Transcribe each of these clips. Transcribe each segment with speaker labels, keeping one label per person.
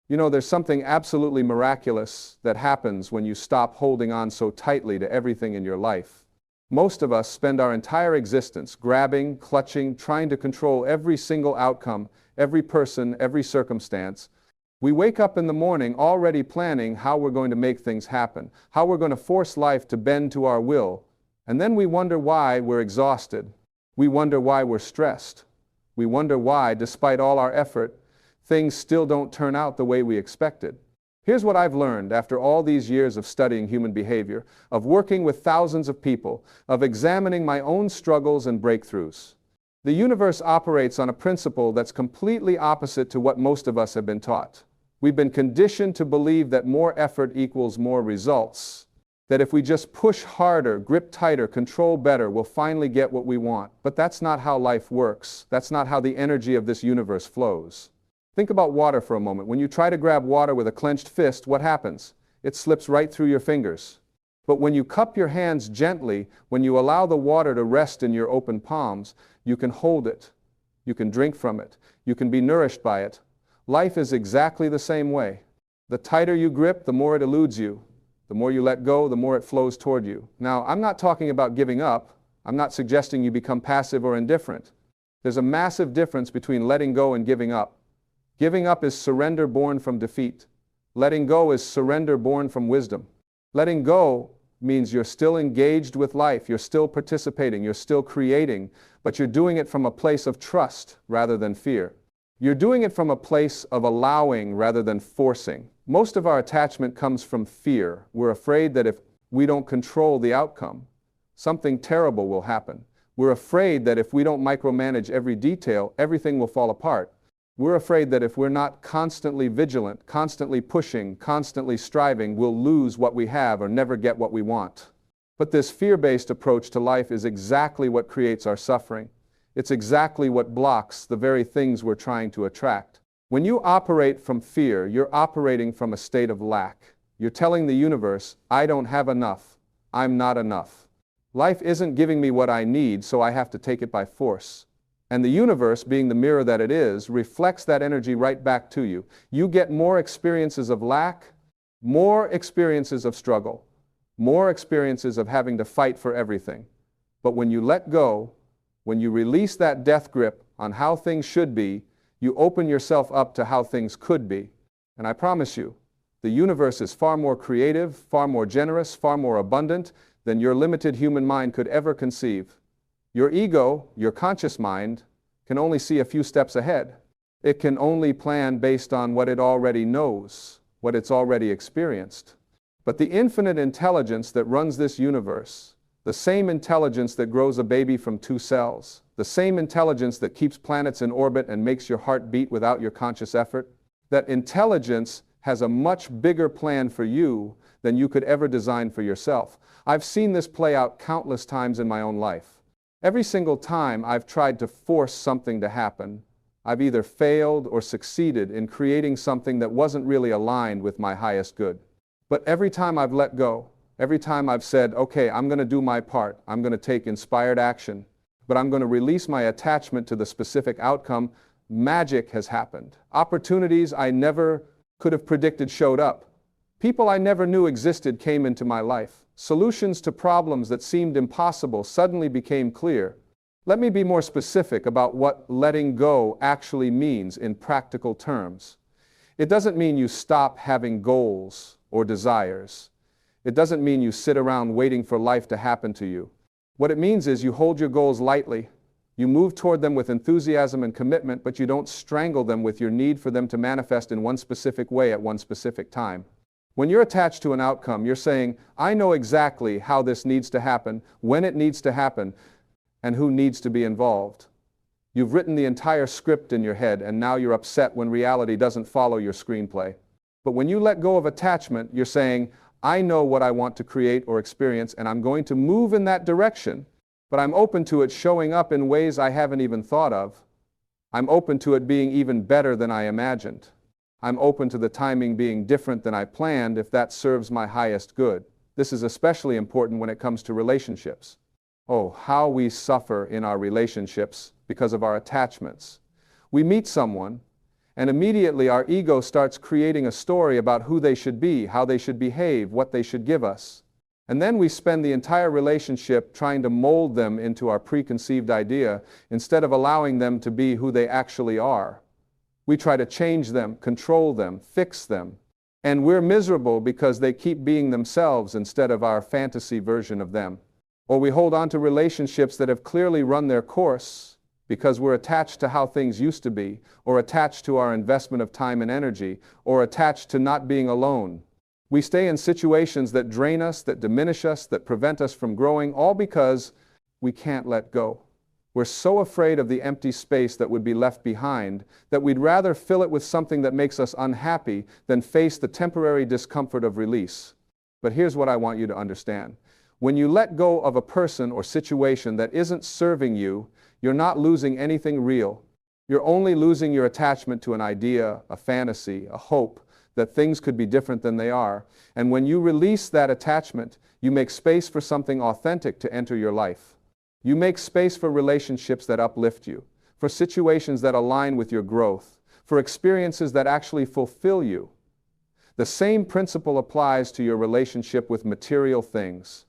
Speaker 1: You know, there's something absolutely miraculous that happens when you stop holding on so tightly to everything in your life. Most of us spend our entire existence grabbing, clutching, trying to control every single outcome, every person, every circumstance. We wake up in the morning already planning how we're going to make things happen, how we're going to force life to bend to our will, and then we wonder why we're exhausted. We wonder why we're stressed. We wonder why, despite all our effort, things still don't turn out the way we expected. Here's what I've learned after all these years of studying human behavior, of working with thousands of people, of examining my own struggles and breakthroughs. The universe operates on a principle that's completely opposite to what most of us have been taught. We've been conditioned to believe that more effort equals more results, that if we just push harder, grip tighter, control better, we'll finally get what we want. But that's not how life works. That's not how the energy of this universe flows. Think about water for a moment. When you try to grab water with a clenched fist, what happens? It slips right through your fingers. But when you cup your hands gently, when you allow the water to rest in your open palms, you can hold it. You can drink from it. You can be nourished by it. Life is exactly the same way. The tighter you grip, the more it eludes you. The more you let go, the more it flows toward you. Now, I'm not talking about giving up. I'm not suggesting you become passive or indifferent. There's a massive difference between letting go and giving up. Giving up is surrender born from defeat. Letting go is surrender born from wisdom. Letting go means you're still engaged with life, you're still participating, you're still creating, but you're doing it from a place of trust rather than fear. You're doing it from a place of allowing rather than forcing. Most of our attachment comes from fear. We're afraid that if we don't control the outcome, something terrible will happen. We're afraid that if we don't micromanage every detail, everything will fall apart. We're afraid that if we're not constantly vigilant, constantly pushing, constantly striving, we'll lose what we have or never get what we want. But this fear-based approach to life is exactly what creates our suffering. It's exactly what blocks the very things we're trying to attract. When you operate from fear, you're operating from a state of lack. You're telling the universe, I don't have enough. I'm not enough. Life isn't giving me what I need, so I have to take it by force. And the universe, being the mirror that it is, reflects that energy right back to you. You get more experiences of lack, more experiences of struggle, more experiences of having to fight for everything. But when you let go, when you release that death grip on how things should be, you open yourself up to how things could be. And I promise you, the universe is far more creative, far more generous, far more abundant than your limited human mind could ever conceive. Your ego, your conscious mind, can only see a few steps ahead. It can only plan based on what it already knows, what it's already experienced. But the infinite intelligence that runs this universe, the same intelligence that grows a baby from 2 cells, the same intelligence that keeps planets in orbit and makes your heart beat without your conscious effort, that intelligence has a much bigger plan for you than you could ever design for yourself. I've seen this play out countless times in my own life. Every single time I've tried to force something to happen, I've either failed or succeeded in creating something that wasn't really aligned with my highest good. But every time I've let go, every time I've said, okay, I'm going to do my part, I'm going to take inspired action, but I'm going to release my attachment to the specific outcome, magic has happened. Opportunities I never could have predicted showed up. People I never knew existed came into my life. Solutions to problems that seemed impossible suddenly became clear. Let me be more specific about what letting go actually means in practical terms. It doesn't mean you stop having goals or desires. It doesn't mean you sit around waiting for life to happen to you. What it means is you hold your goals lightly. You move toward them with enthusiasm and commitment, but you don't strangle them with your need for them to manifest in one specific way at one specific time. When you're attached to an outcome, you're saying, I know exactly how this needs to happen, when it needs to happen, and who needs to be involved. You've written the entire script in your head, and now you're upset when reality doesn't follow your screenplay. But when you let go of attachment, you're saying, I know what I want to create or experience, and I'm going to move in that direction, but I'm open to it showing up in ways I haven't even thought of. I'm open to it being even better than I imagined. I'm open to the timing being different than I planned if that serves my highest good. This is especially important when it comes to relationships. Oh, how we suffer in our relationships because of our attachments. We meet someone, And immediately our ego starts creating a story about who they should be, how they should behave, what they should give us. And then we spend the entire relationship trying to mold them into our preconceived idea instead of allowing them to be who they actually are. We try to change them, control them, fix them. And we're miserable because they keep being themselves instead of our fantasy version of them. Or we hold on to relationships that have clearly run their course because we're attached to how things used to be, or attached to our investment of time and energy, or attached to not being alone. We stay in situations that drain us, that diminish us, that prevent us from growing, all because we can't let go. We're so afraid of the empty space that would be left behind that we'd rather fill it with something that makes us unhappy than face the temporary discomfort of release. But here's what I want you to understand. When you let go of a person or situation that isn't serving you, you're not losing anything real. You're only losing your attachment to an idea, a fantasy, a hope that things could be different than they are. And when you release that attachment, you make space for something authentic to enter your life. You make space for relationships that uplift you, for situations that align with your growth, for experiences that actually fulfill you. The same principle applies to your relationship with material things.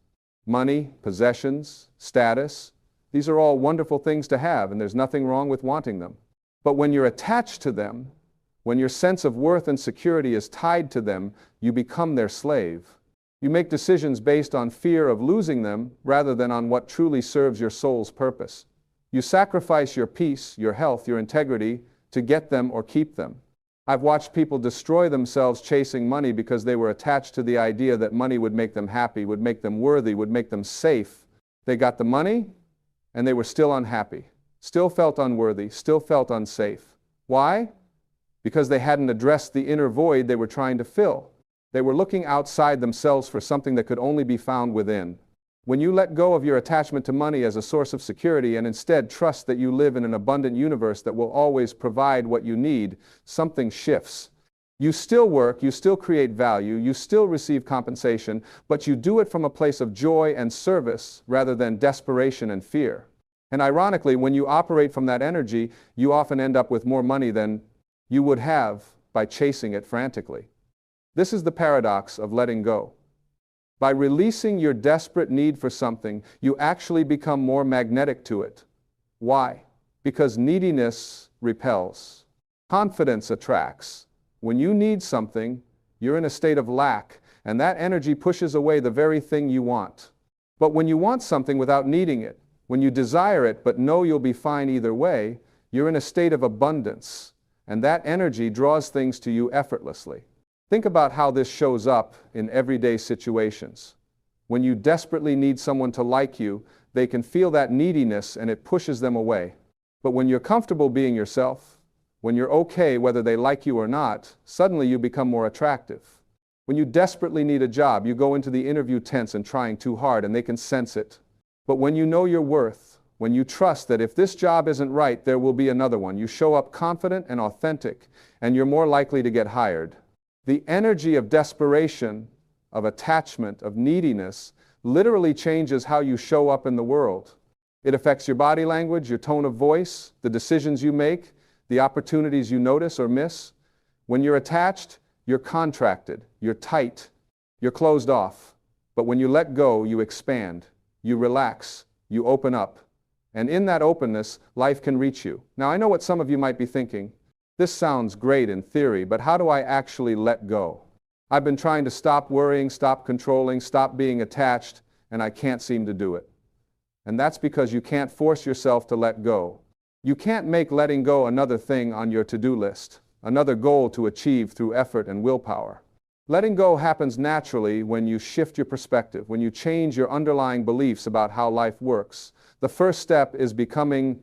Speaker 1: Money, possessions, status, these are all wonderful things to have, and there's nothing wrong with wanting them. But when you're attached to them, when your sense of worth and security is tied to them, you become their slave. You make decisions based on fear of losing them rather than on what truly serves your soul's purpose. You sacrifice your peace, your health, your integrity to get them or keep them. I've watched people destroy themselves chasing money because they were attached to the idea that money would make them happy, would make them worthy, would make them safe. They got the money, and they were still unhappy, still felt unworthy, still felt unsafe. Why? Because they hadn't addressed the inner void they were trying to fill. They were looking outside themselves for something that could only be found within. When you let go of your attachment to money as a source of security and instead trust that you live in an abundant universe that will always provide what you need, something shifts. You still work, you still create value, you still receive compensation, but you do it from a place of joy and service rather than desperation and fear. And ironically, when you operate from that energy, you often end up with more money than you would have by chasing it frantically. This is the paradox of letting go. By releasing your desperate need for something, you actually become more magnetic to it. Why? Because neediness repels. Confidence attracts. When you need something, you're in a state of lack, and that energy pushes away the very thing you want. But when you want something without needing it, when you desire it but know you'll be fine either way, you're in a state of abundance, and that energy draws things to you effortlessly. Think about how this shows up in everyday situations. When you desperately need someone to like you, they can feel that neediness and it pushes them away. But when you're comfortable being yourself, when you're okay whether they like you or not, suddenly you become more attractive. When you desperately need a job, you go into the interview tense and trying too hard, and they can sense it. But when you know your worth, when you trust that if this job isn't right, there will be another one, you show up confident and authentic, and you're more likely to get hired. The energy of desperation, of attachment, of neediness, literally changes how you show up in the world. It affects your body language, your tone of voice, the decisions you make, the opportunities you notice or miss. When you're attached, you're contracted, you're tight, you're closed off. But when you let go, you expand, you relax, you open up. And in that openness, life can reach you. Now, I know what some of you might be thinking. This sounds great in theory, but how do I actually let go? I've been trying to stop worrying, stop controlling, stop being attached, and I can't seem to do it. And that's because you can't force yourself to let go. You can't make letting go another thing on your to-do list, another goal to achieve through effort and willpower. Letting go happens naturally when you shift your perspective, when you change your underlying beliefs about how life works. The first step is becoming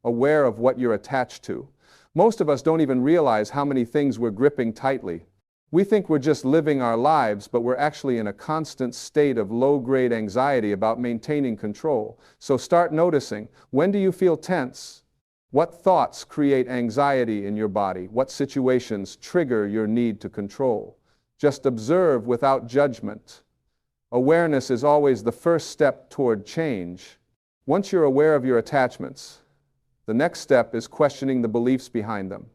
Speaker 1: aware of what you're attached to. Most of us don't even realize how many things we're gripping tightly. We think we're just living our lives, but we're actually in a constant state of low-grade anxiety about maintaining control. So start noticing, when do you feel tense? What thoughts create anxiety in your body? What situations trigger your need to control? Just observe without judgment. Awareness is always the first step toward change. Once you're aware of your attachments, the next step is questioning the beliefs behind them.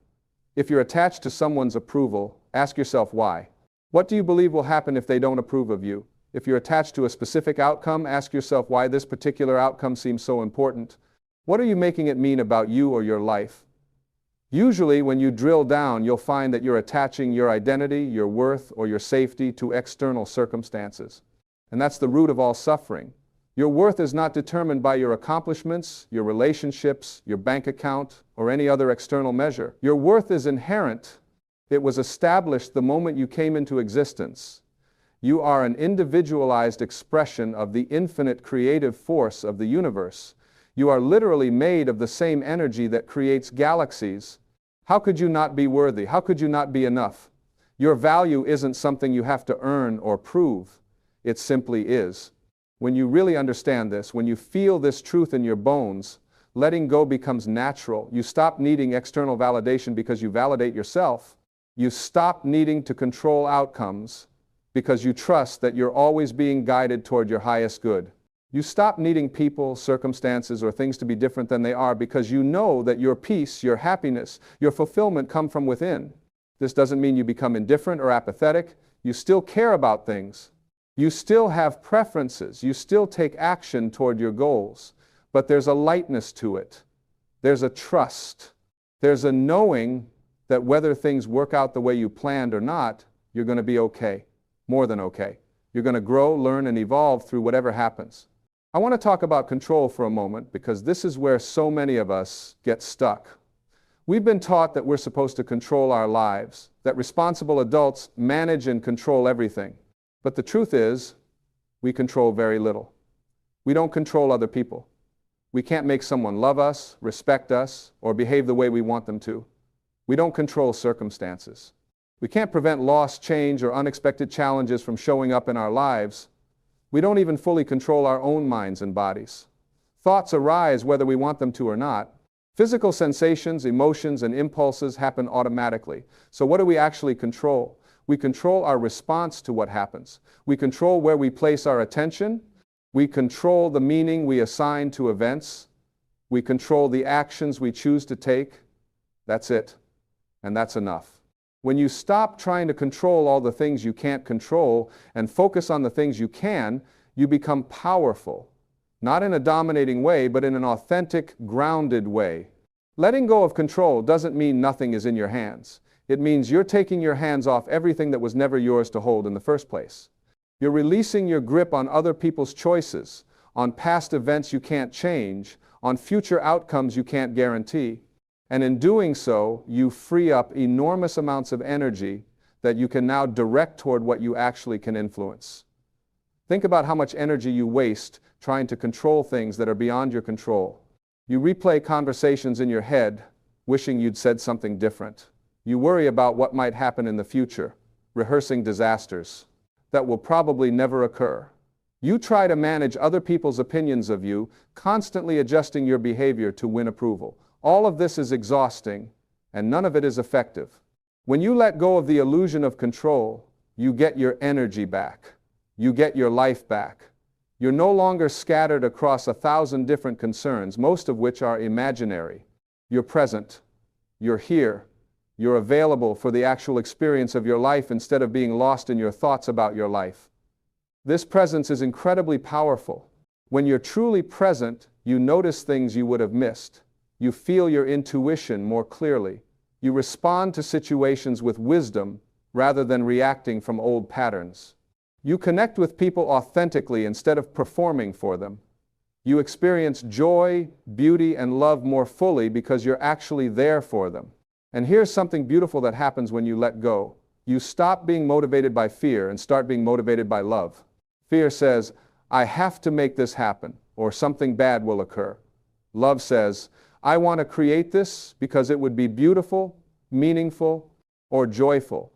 Speaker 1: If you're attached to someone's approval, ask yourself why. What do you believe will happen if they don't approve of you? If you're attached to a specific outcome, ask yourself why this particular outcome seems so important. What are you making it mean about you or your life? Usually, when you drill down, you'll find that you're attaching your identity, your worth, or your safety to external circumstances. And that's the root of all suffering. Your worth is not determined by your accomplishments, your relationships, your bank account, or any other external measure. Your worth is inherent. It was established the moment you came into existence. You are an individualized expression of the infinite creative force of the universe. You are literally made of the same energy that creates galaxies. How could you not be worthy? How could you not be enough? Your value isn't something you have to earn or prove. It simply is. When you really understand this, when you feel this truth in your bones, letting go becomes natural. You stop needing external validation because you validate yourself. You stop needing to control outcomes because you trust that you're always being guided toward your highest good. You stop needing people, circumstances, or things to be different than they are because you know that your peace, your happiness, your fulfillment come from within. This doesn't mean you become indifferent or apathetic. You still care about things. You still have preferences. You still take action toward your goals. But there's a lightness to it. There's a trust. There's a knowing that whether things work out the way you planned or not, you're going to be okay. More than okay. You're going to grow, learn, and evolve through whatever happens. I want to talk about control for a moment because this is where so many of us get stuck. We've been taught that we're supposed to control our lives, that responsible adults manage and control everything. But the truth is, we control very little. We don't control other people. We can't make someone love us, respect us, or behave the way we want them to. We don't control circumstances. We can't prevent loss, change, or unexpected challenges from showing up in our lives. We don't even fully control our own minds and bodies. Thoughts arise whether we want them to or not. Physical sensations, emotions, and impulses happen automatically. So what do we actually control? We control our response to what happens. We control where we place our attention. We control the meaning we assign to events. We control the actions we choose to take. That's it. And that's enough. When you stop trying to control all the things you can't control and focus on the things you can, you become powerful. Not in a dominating way, but in an authentic, grounded way. Letting go of control doesn't mean nothing is in your hands. It means you're taking your hands off everything that was never yours to hold in the first place. You're releasing your grip on other people's choices, on past events you can't change, on future outcomes you can't guarantee. And in doing so, you free up enormous amounts of energy that you can now direct toward what you actually can influence. Think about how much energy you waste trying to control things that are beyond your control. You replay conversations in your head, wishing you'd said something different. You worry about what might happen in the future, rehearsing disasters that will probably never occur. You try to manage other people's opinions of you, constantly adjusting your behavior to win approval. All of this is exhausting, and none of it is effective. When you let go of the illusion of control, you get your energy back. You get your life back. You're no longer scattered across 1,000 different concerns, most of which are imaginary. You're present. You're here. You're available for the actual experience of your life instead of being lost in your thoughts about your life. This presence is incredibly powerful. When you're truly present, you notice things you would have missed. You feel your intuition more clearly. You respond to situations with wisdom rather than reacting from old patterns. You connect with people authentically instead of performing for them. You experience joy, beauty, and love more fully because you're actually there for them. And here's something beautiful that happens when you let go. You stop being motivated by fear and start being motivated by love. Fear says, I have to make this happen, or something bad will occur. Love says, I want to create this because it would be beautiful, meaningful, or joyful.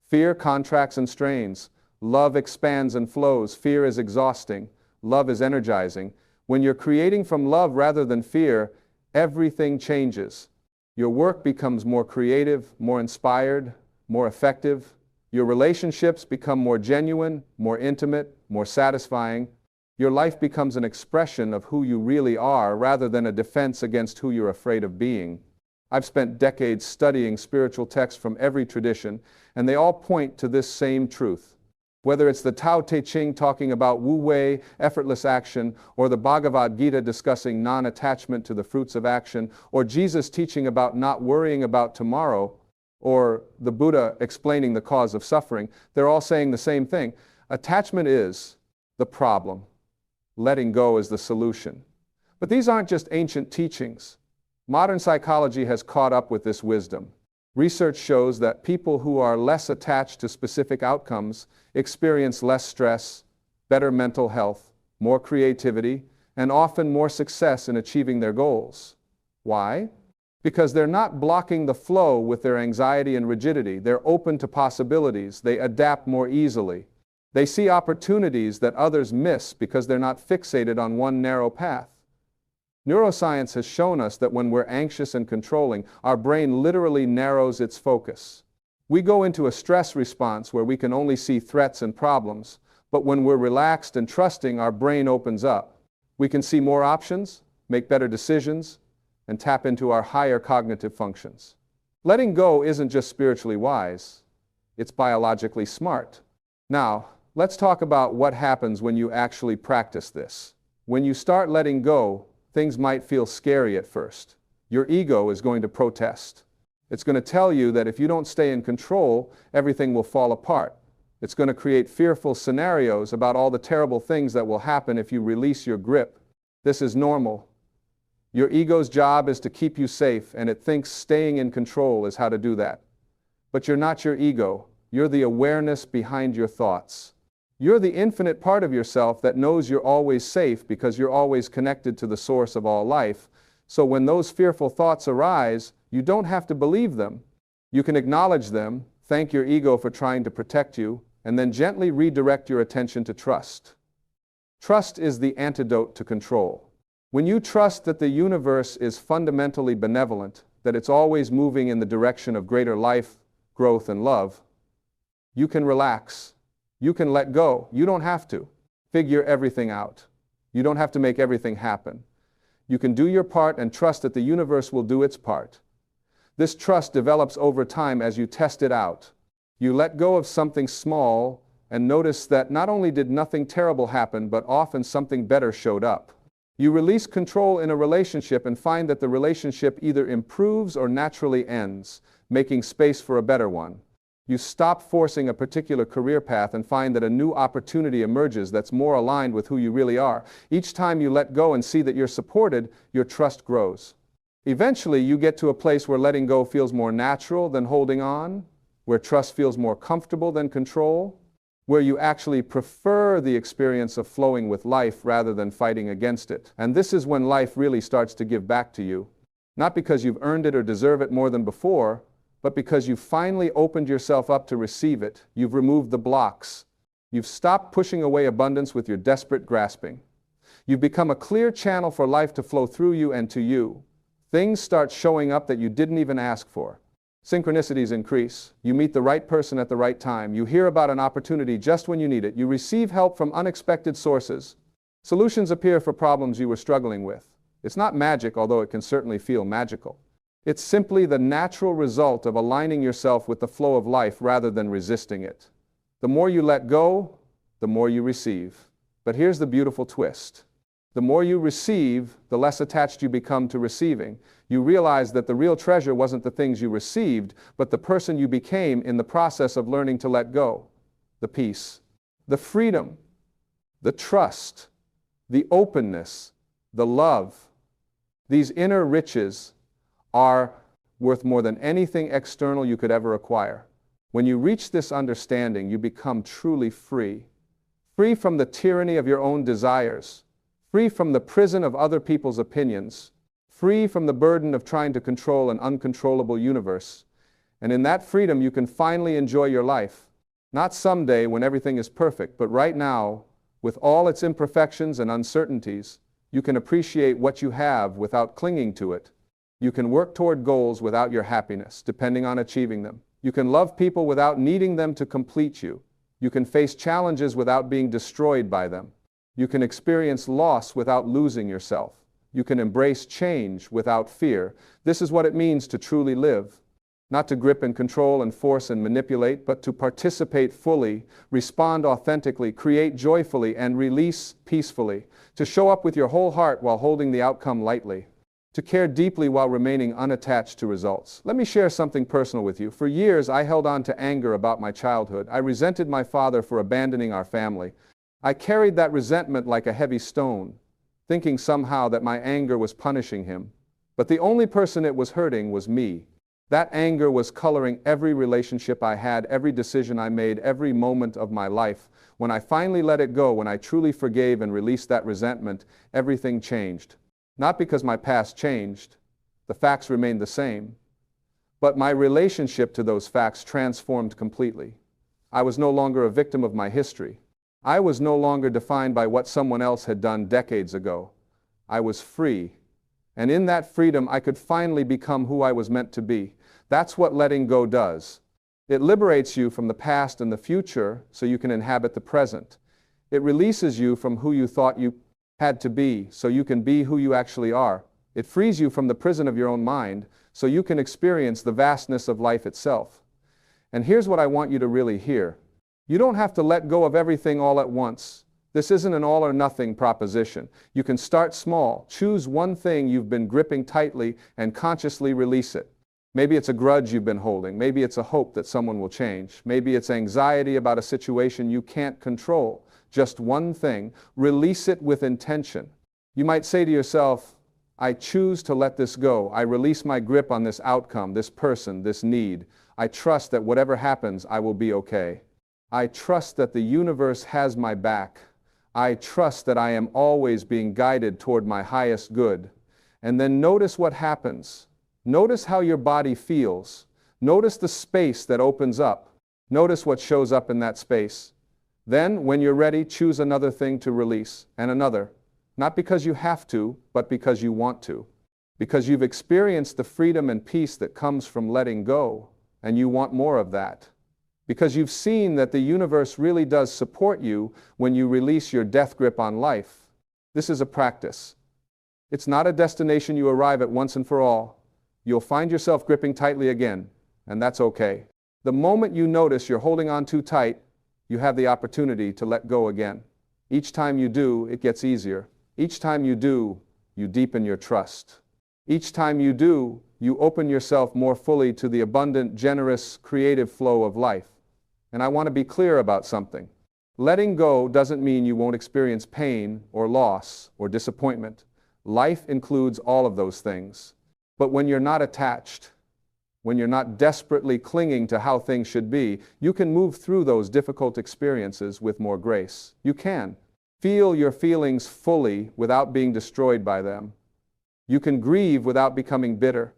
Speaker 1: Fear contracts and strains. Love expands and flows. Fear is exhausting. Love is energizing. When you're creating from love rather than fear, everything changes. Your work becomes more creative, more inspired, more effective. Your relationships become more genuine, more intimate, more satisfying. Your life becomes an expression of who you really are rather than a defense against who you're afraid of being. I've spent decades studying spiritual texts from every tradition, and they all point to this same truth. Whether it's the Tao Te Ching talking about Wu Wei, effortless action, or the Bhagavad Gita discussing non-attachment to the fruits of action, or Jesus teaching about not worrying about tomorrow, or the Buddha explaining the cause of suffering, they're all saying the same thing. Attachment is the problem. Letting go is the solution. But these aren't just ancient teachings. Modern psychology has caught up with this wisdom. Research shows that people who are less attached to specific outcomes experience less stress, better mental health, more creativity, and often more success in achieving their goals. Why? Because they're not blocking the flow with their anxiety and rigidity. They're open to possibilities. They adapt more easily. They see opportunities that others miss because they're not fixated on one narrow path. Neuroscience has shown us that when we're anxious and controlling, our brain literally narrows its focus. We go into a stress response where we can only see threats and problems, but when we're relaxed and trusting, our brain opens up. We can see more options, make better decisions, and tap into our higher cognitive functions. Letting go isn't just spiritually wise, it's biologically smart. Now, let's talk about what happens when you actually practice this. When you start letting go, things might feel scary at first. Your ego is going to protest. It's going to tell you that if you don't stay in control, everything will fall apart. It's going to create fearful scenarios about all the terrible things that will happen if you release your grip. This is normal. Your ego's job is to keep you safe, and it thinks staying in control is how to do that. But you're not your ego. You're the awareness behind your thoughts. You're the infinite part of yourself that knows you're always safe because you're always connected to the source of all life. So when those fearful thoughts arise, you don't have to believe them. You can acknowledge them, thank your ego for trying to protect you, and then gently redirect your attention to trust. Trust is the antidote to control. When you trust that the universe is fundamentally benevolent, that it's always moving in the direction of greater life, growth, and love, you can relax. You can let go. You don't have to figure everything out. You don't have to make everything happen. You can do your part and trust that the universe will do its part. This trust develops over time as you test it out. You let go of something small and notice that not only did nothing terrible happen, but often something better showed up. You release control in a relationship and find that the relationship either improves or naturally ends, making space for a better one. You stop forcing a particular career path and find that a new opportunity emerges that's more aligned with who you really are. Each time you let go and see that you're supported, your trust grows. Eventually, you get to a place where letting go feels more natural than holding on, where trust feels more comfortable than control, where you actually prefer the experience of flowing with life rather than fighting against it. And this is when life really starts to give back to you, not because you've earned it or deserve it more than before, but because you've finally opened yourself up to receive it. You've removed the blocks. You've stopped pushing away abundance with your desperate grasping. You've become a clear channel for life to flow through you and to you. Things start showing up that you didn't even ask for. Synchronicities increase. You meet the right person at the right time. You hear about an opportunity just when you need it. You receive help from unexpected sources. Solutions appear for problems you were struggling with. It's not magic, although it can certainly feel magical. It's simply the natural result of aligning yourself with the flow of life rather than resisting it. The more you let go, the more you receive. But here's the beautiful twist. The more you receive, the less attached you become to receiving. You realize that the real treasure wasn't the things you received, but the person you became in the process of learning to let go. The peace, the freedom, the trust, the openness, the love. These inner riches are worth more than anything external you could ever acquire. When you reach this understanding, you become truly free. Free from the tyranny of your own desires. Free from the prison of other people's opinions. Free from the burden of trying to control an uncontrollable universe. And in that freedom, you can finally enjoy your life. Not someday when everything is perfect, but right now, with all its imperfections and uncertainties, you can appreciate what you have without clinging to it. You can work toward goals without your happiness, depending on achieving them. You can love people without needing them to complete you. You can face challenges without being destroyed by them. You can experience loss without losing yourself. You can embrace change without fear. This is what it means to truly live. Not to grip and control and force and manipulate, but to participate fully, respond authentically, create joyfully, and release peacefully. To show up with your whole heart while holding the outcome lightly. To care deeply while remaining unattached to results. Let me share something personal with you. For years, I held on to anger about my childhood. I resented my father for abandoning our family. I carried that resentment like a heavy stone, thinking somehow that my anger was punishing him. But the only person it was hurting was me. That anger was coloring every relationship I had, every decision I made, every moment of my life. When I finally let it go, when I truly forgave and released that resentment, everything changed. Not because my past changed, the facts remained the same, but my relationship to those facts transformed completely. I was no longer a victim of my history. I was no longer defined by what someone else had done decades ago. I was free. And in that freedom, I could finally become who I was meant to be. That's what letting go does. It liberates you from the past and the future so you can inhabit the present. It releases you from who you thought you had to be so you can be who you actually are. It frees you from the prison of your own mind so you can experience the vastness of life itself. And here's what I want you to really hear. You don't have to let go of everything all at once. This isn't an all or nothing proposition. You can start small, choose one thing you've been gripping tightly and consciously release it. Maybe it's a grudge you've been holding. Maybe it's a hope that someone will change. Maybe it's anxiety about a situation you can't control. Just one thing. Release it with intention. You might say to yourself, I choose to let this go. I release my grip on this outcome, this person, this need. I trust that whatever happens, I will be okay. I trust that the universe has my back. I trust that I am always being guided toward my highest good. And then notice what happens. Notice how your body feels. Notice the space that opens up. Notice what shows up in that space. Then, when you're ready, choose another thing to release, and another. Not because you have to, but because you want to. Because you've experienced the freedom and peace that comes from letting go, and you want more of that. Because you've seen that the universe really does support you when you release your death grip on life. This is a practice. It's not a destination you arrive at once and for all. You'll find yourself gripping tightly again, and that's okay. The moment you notice you're holding on too tight, you have the opportunity to let go again. Each time you do, it gets easier. Each time you do, you deepen your trust. Each time you do, you open yourself more fully to the abundant, generous, creative flow of life. And I want to be clear about something. Letting go doesn't mean you won't experience pain or loss or disappointment. Life includes all of those things. But when you're not attached, when you're not desperately clinging to how things should be, you can move through those difficult experiences with more grace. You can feel your feelings fully without being destroyed by them. You can grieve without becoming bitter.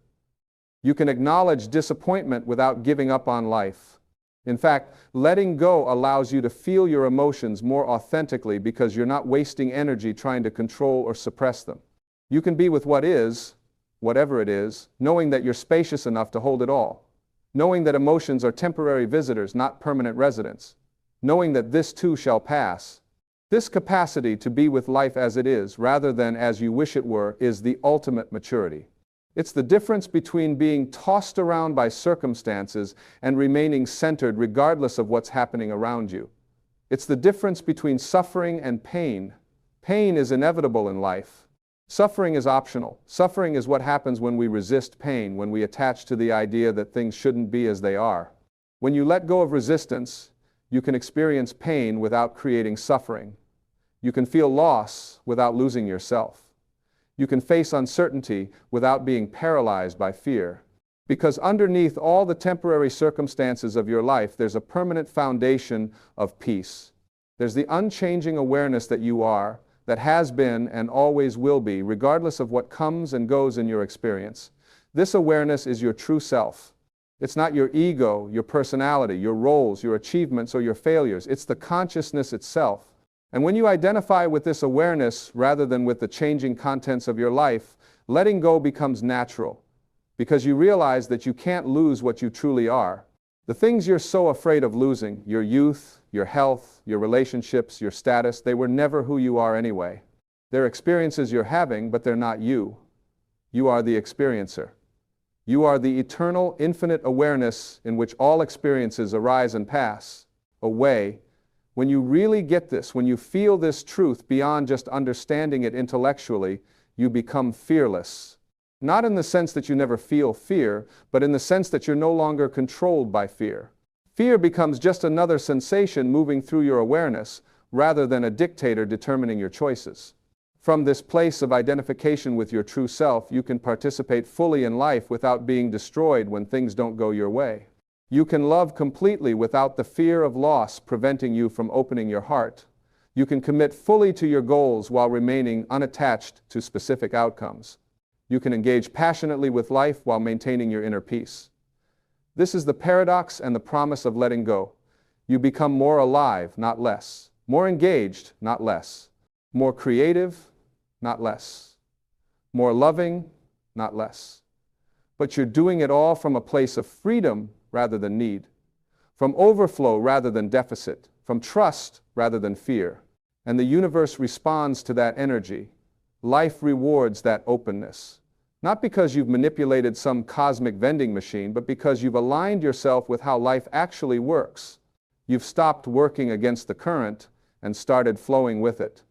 Speaker 1: You can acknowledge disappointment without giving up on life. In fact, letting go allows you to feel your emotions more authentically because you're not wasting energy trying to control or suppress them. You can be with what is, whatever it is, knowing that you're spacious enough to hold it all. Knowing that emotions are temporary visitors, not permanent residents. Knowing that this too shall pass. This capacity to be with life as it is, rather than as you wish it were, is the ultimate maturity. It's the difference between being tossed around by circumstances and remaining centered regardless of what's happening around you. It's the difference between suffering and pain. Pain is inevitable in life. Suffering is optional. Suffering is what happens when we resist pain, when we attach to the idea that things shouldn't be as they are. When you let go of resistance, you can experience pain without creating suffering. You can feel loss without losing yourself. You can face uncertainty without being paralyzed by fear. Because underneath all the temporary circumstances of your life, there's a permanent foundation of peace. There's the unchanging awareness that you are, that has been and always will be, regardless of what comes and goes in your experience. This awareness is your true self. It's not your ego, your personality, your roles, your achievements, or your failures. It's the consciousness itself. And when you identify with this awareness rather than with the changing contents of your life, letting go becomes natural, because you realize that you can't lose what you truly are. The things you're so afraid of losing, your youth, your health, your relationships, your status, they were never who you are anyway. They're experiences you're having, but they're not you. You are the experiencer. You are the eternal, infinite awareness in which all experiences arise and pass away. When you really get this, when you feel this truth beyond just understanding it intellectually, you become fearless. Not in the sense that you never feel fear, but in the sense that you're no longer controlled by fear. Fear becomes just another sensation moving through your awareness, rather than a dictator determining your choices. From this place of identification with your true self, you can participate fully in life without being destroyed when things don't go your way. You can love completely without the fear of loss preventing you from opening your heart. You can commit fully to your goals while remaining unattached to specific outcomes. You can engage passionately with life while maintaining your inner peace. This is the paradox and the promise of letting go. You become more alive, not less. More engaged, not less. More creative, not less. More loving, not less. But you're doing it all from a place of freedom rather than need. From overflow rather than deficit. From trust rather than fear. And the universe responds to that energy. Life rewards that openness. Not because you've manipulated some cosmic vending machine, but because you've aligned yourself with how life actually works. You've stopped working against the current and started flowing with it.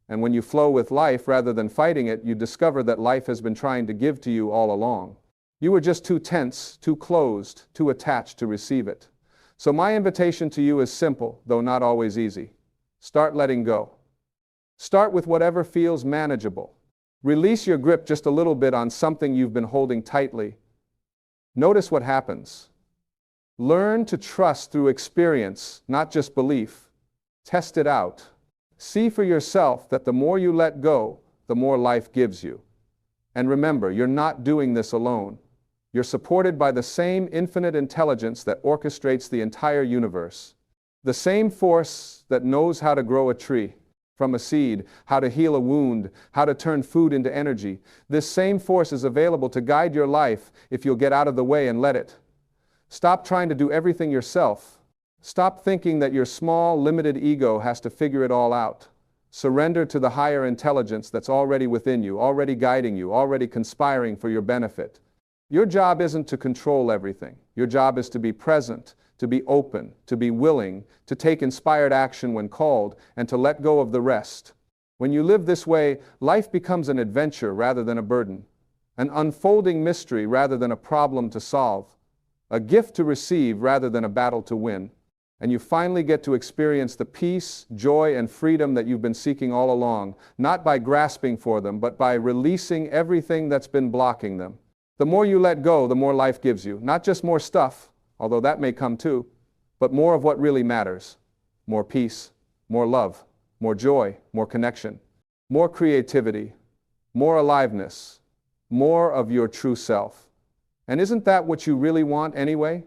Speaker 1: And when you flow with life rather than fighting it, you discover that life has been trying to give to you all along. You were just too tense, too closed, too attached to receive it. So my invitation to you is simple, though not always easy. Start letting go. Start with whatever feels manageable. Release your grip just a little bit on something you've been holding tightly. Notice what happens. Learn to trust through experience, not just belief. Test it out. See for yourself that the more you let go, the more life gives you. And remember, you're not doing this alone. You're supported by the same infinite intelligence that orchestrates the entire universe. The same force that knows how to grow a tree from a seed, how to heal a wound, how to turn food into energy. This same force is available to guide your life if you'll get out of the way and let it. Stop trying to do everything yourself. Stop thinking that your small, limited ego has to figure it all out. Surrender to the higher intelligence that's already within you, already guiding you, already conspiring for your benefit. Your job isn't to control everything. Your job is to be present, to be open, to be willing, to take inspired action when called, and to let go of the rest. When you live this way, life becomes an adventure rather than a burden, an unfolding mystery rather than a problem to solve, a gift to receive rather than a battle to win. And you finally get to experience the peace, joy, and freedom that you've been seeking all along, not by grasping for them, but by releasing everything that's been blocking them. The more you let go, the more life gives you. Not just more stuff, although that may come too, but more of what really matters. More peace, more love, more joy, more connection, more creativity, more aliveness, more of your true self. And isn't that what you really want anyway?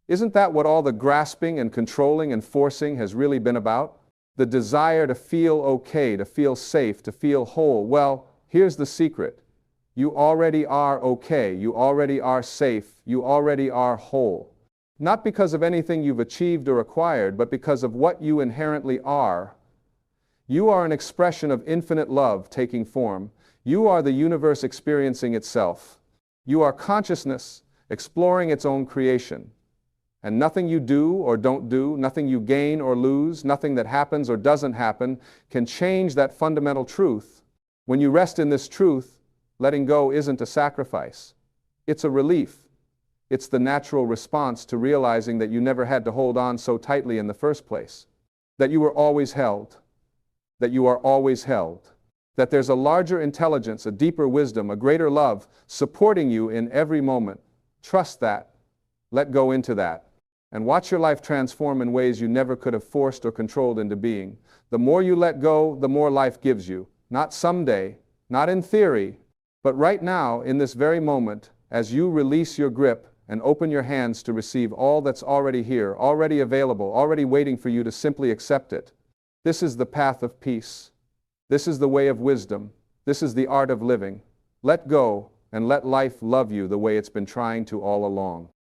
Speaker 1: Isn't that what all the grasping and controlling and forcing has really been about? The desire to feel okay, to feel safe, to feel whole. Well, here's the secret. You already are okay. You already are safe. You already are whole. Not because of anything you've achieved or acquired, but because of what you inherently are. You are an expression of infinite love taking form. You are the universe experiencing itself. You are consciousness exploring its own creation. And nothing you do or don't do, nothing you gain or lose, nothing that happens or doesn't happen can change that fundamental truth. When you rest in this truth, letting go isn't a sacrifice. It's a relief. It's the natural response to realizing that you never had to hold on so tightly in the first place. That you were always held. That you are always held. That there's a larger intelligence, a deeper wisdom, a greater love supporting you in every moment. Trust that. Let go into that. And watch your life transform in ways you never could have forced or controlled into being. The more you let go, the more life gives you. Not someday, not in theory, but right now, in this very moment, as you release your grip and open your hands to receive all that's already here, already available, already waiting for you to simply accept it. This is the path of peace. This is the way of wisdom. This is the art of living. Let go and let life love you the way it's been trying to all along.